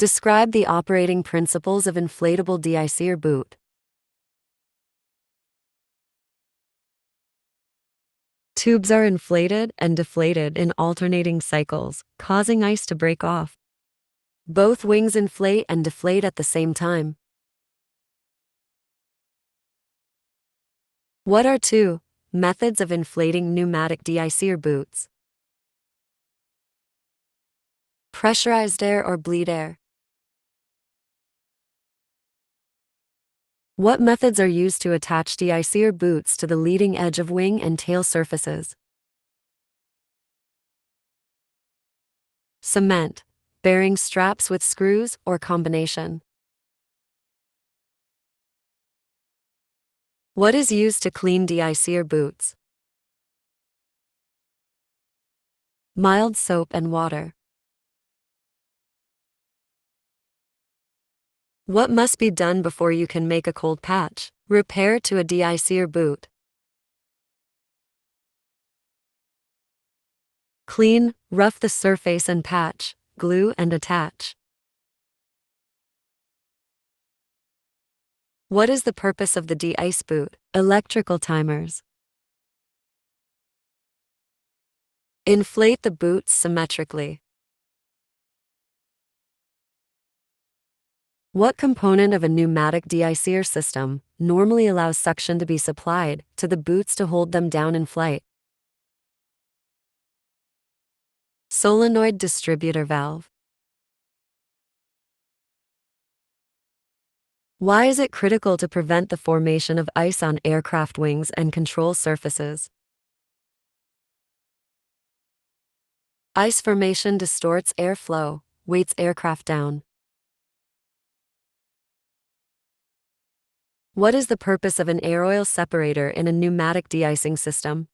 Describe the operating principles of inflatable de-icer boot. Tubes are inflated and deflated in alternating cycles, causing ice to break off. Both wings inflate and deflate at the same time. What are two methods of inflating pneumatic de-icer boots? Pressurized air or bleed air? What methods are used to attach de-icer boots to the leading edge of wing and tail surfaces? Cement, bearing straps with screws, or combination? What is used to clean de-icer boots? Mild soap and water. What must be done before you can make a cold patch repair to a de-icer boot? Clean, rough the surface and patch, glue and attach. What is the purpose of the de-ice boot? Electrical timers. Inflate the boots symmetrically. What component of a pneumatic de-icer system normally allows suction to be supplied to the boots to hold them down in flight? Solenoid distributor valve. Why is it critical to prevent the formation of ice on aircraft wings and control surfaces? Ice formation distorts airflow, weights aircraft down. What is the purpose of an air oil separator in a pneumatic de-icing system?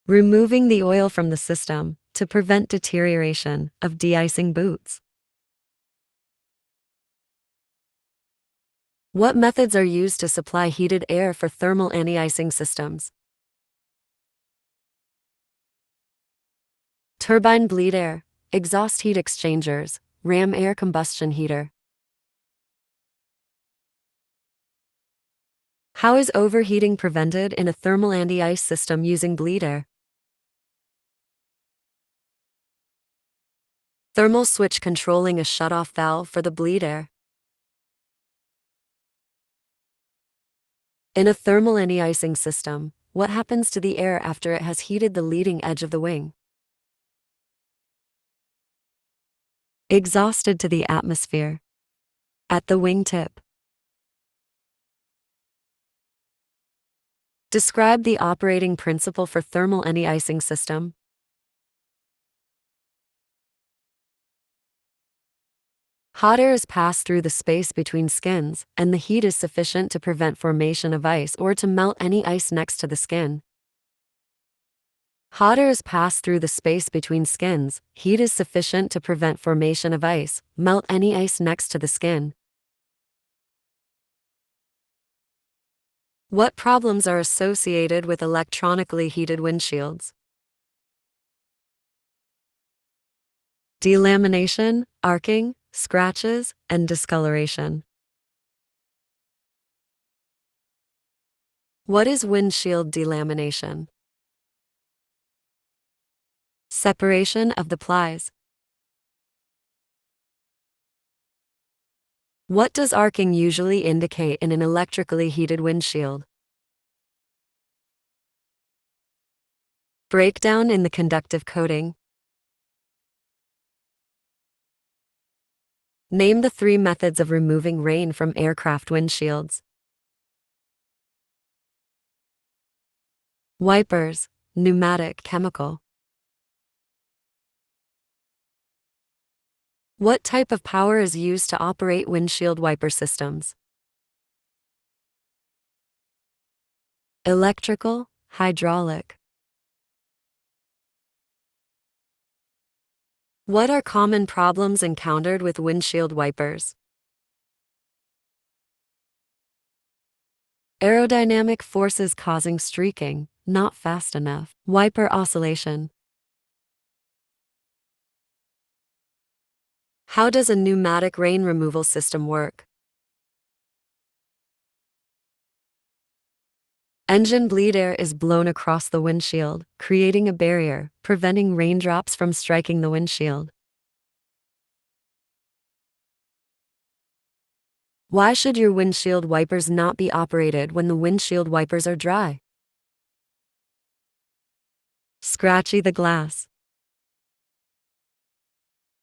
Removing the oil from the system to prevent deterioration of de-icing boots. What methods are used to supply heated air for thermal anti-icing systems? Turbine bleed air, exhaust heat exchangers, ram air combustion heater. How is overheating prevented in a thermal anti-ice system using bleed air? Thermal switch controlling a shutoff valve for the bleed air. In a thermal anti-icing system, what happens to the air after it has heated the leading edge of the wing? Exhausted to the atmosphere. At the wingtip. Describe the operating principle for thermal anti-icing system. Hot air is passed through the space between skins, and the heat is sufficient to prevent formation of ice or to melt any ice next to the skin. Hot air is passed through the space between skins, heat is sufficient to prevent formation of ice, melt any ice next to the skin. What problems are associated with electronically heated windshields? Delamination, arcing, scratches, and discoloration. What is windshield delamination? Separation of the plies. What does arcing usually indicate in an electrically heated windshield? Breakdown in the conductive coating. Name the three methods of removing rain from aircraft windshields. Wipers, pneumatic, chemical. What type of power is used to operate windshield wiper systems? Electrical, hydraulic. What are common problems encountered with windshield wipers? Aerodynamic forces causing streaking, not fast enough. Wiper oscillation. How does a pneumatic rain removal system work? Engine bleed air is blown across the windshield, creating a barrier, preventing raindrops from striking the windshield. Why should your windshield wipers not be operated when the windshield wipers are dry? Scratchy the glass.